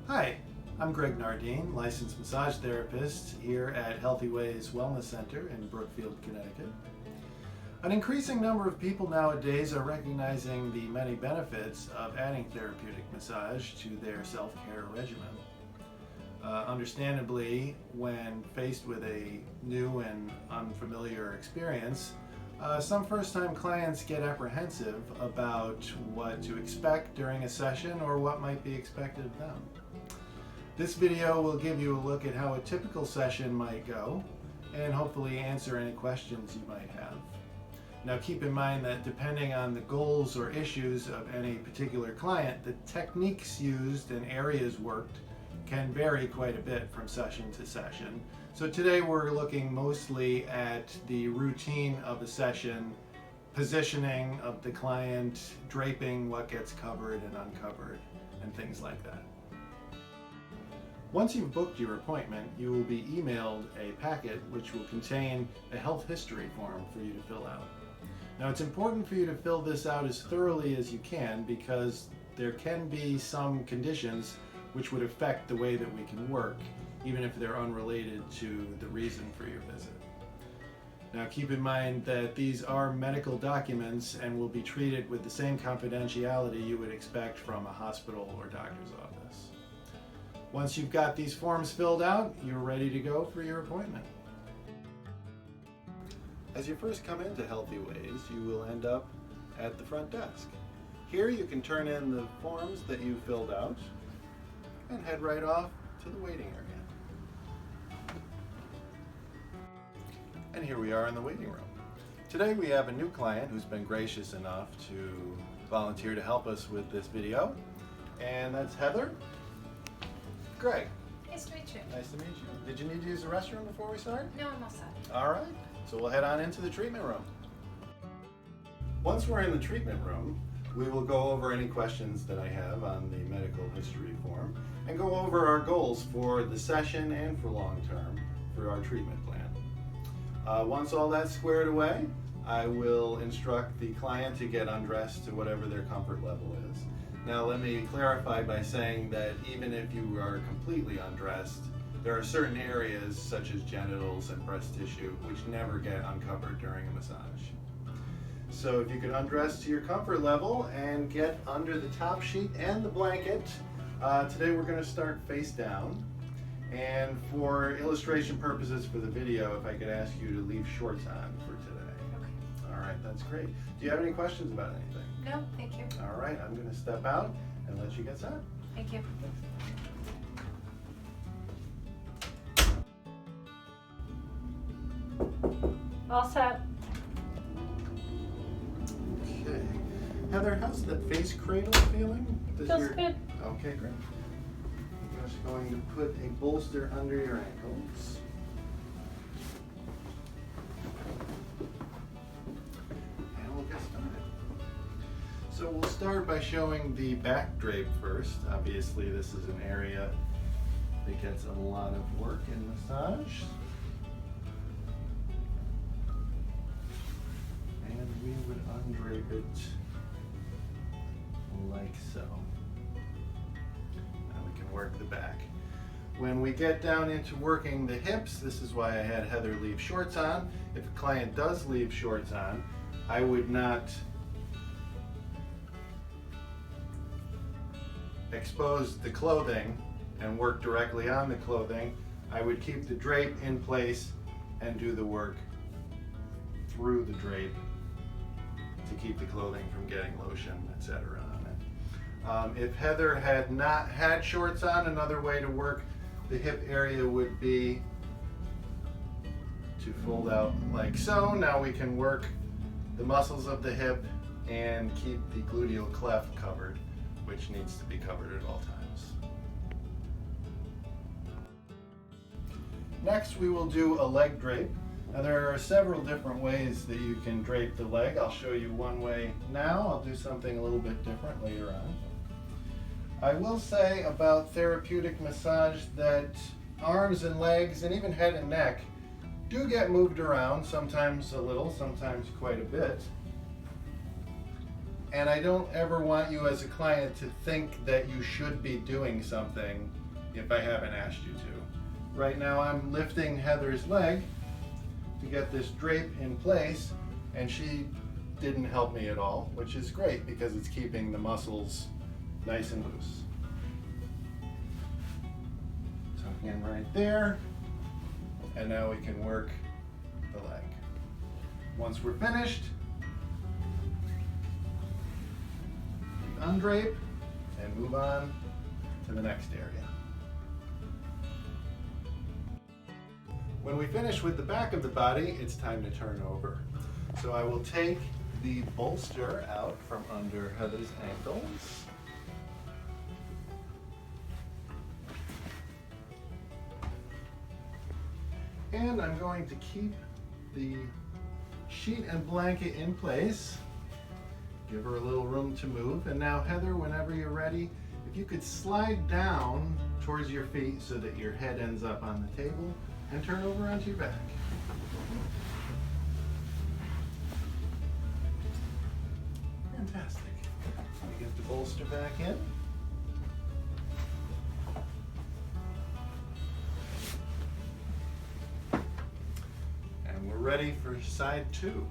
Hi, I'm Greg Nardine, licensed massage therapist here at Healthy Ways Wellness Center in Brookfield, Connecticut. An increasing number of people nowadays are recognizing the many benefits of adding therapeutic massage to their self-care regimen. Understandably, when faced with a new and unfamiliar experience, some first-time clients get apprehensive about what to expect during a session or what might be expected of them. This video will give you a look at how a typical session might go and hopefully answer any questions you might have. Now keep in mind that depending on the goals or issues of any particular client, the techniques used and areas worked can vary quite a bit from session to session. So today we're looking mostly at the routine of a session, positioning of the client, draping what gets covered and uncovered, and things like that. Once you've booked your appointment, you will be emailed a packet which will contain a health history form for you to fill out. Now it's important for you to fill this out as thoroughly as you can because there can be some conditions which would affect the way that we can work, even if they're unrelated to the reason for your visit. Now keep in mind that these are medical documents and will be treated with the same confidentiality you would expect from a hospital or doctor's office. Once you've got these forms filled out, you're ready to go for your appointment. As you first come into Healthy Ways, you will end up at the front desk. Here you can turn in the forms that you filled out and head right off to the waiting area. And here we are in the waiting room. Today we have a new client who's been gracious enough to volunteer to help us with this video, and that's Heather. Greg. Nice to meet you. Nice to meet you. Did you need to use the restroom before we start? No, I'm all set. All right, so we'll head on into the treatment room. Once we're in the treatment room, we will go over any questions that I have on the medical history form and go over our goals for the session and for long term for our treatment plan. Once all that's squared away, I will instruct the client to get undressed to whatever their comfort level is. Now let me clarify by saying that even if you are completely undressed, there are certain areas such as genitals and breast tissue which never get uncovered during a massage. So if you can undress to your comfort level and get under the top sheet and the blanket, today we're going to start face down. And for illustration purposes for the video, if I could ask you to leave shorts on for today. Okay. All right, that's great. Do you have any questions about anything? No, thank you. All right, I'm going to step out and let you get set. Thank you. All set. Okay. Heather, how's the face cradle feeling? Feels good. Okay, great. I'm just going to put a bolster under your ankles. And we'll get started. So we'll start by showing the back drape first. Obviously, this is an area that gets a lot of work in massage. And we would undrape it like so. Now we can work the back. When we get down into working the hips, this is why I had Heather leave shorts on. If a client does leave shorts on, I would not expose the clothing and work directly on the clothing. I would keep the drape in place and do the work through the drape to keep the clothing from getting lotion, etc. on it. If Heather had not had shorts on, another way to work the hip area would be to fold out like so. Now we can work the muscles of the hip and keep the gluteal cleft covered, which needs to be covered at all times. Next, we will do a leg drape. Now there are several different ways that you can drape the leg. I'll show you one way now. I'll do something a little bit different later on. I will say about therapeutic massage that arms and legs and even head and neck do get moved around, sometimes a little, sometimes quite a bit. And I don't ever want you as a client to think that you should be doing something if I haven't asked you to. Right now I'm lifting Heather's leg to get this drape in place, and she didn't help me at all, which is great because it's keeping the muscles nice and loose. Tuck in right there, and now we can work the leg. Once we're finished, undrape and move on to the next area. When we finish with the back of the body, it's time to turn over. So I will take the bolster out from under Heather's ankles. And I'm going to keep the sheet and blanket in place. Give her a little room to move. And now, Heather, whenever you're ready, if you could slide down towards your feet so that your head ends up on the table and turn over onto your back. Fantastic. Let me get the bolster back in. And we're ready for side 2.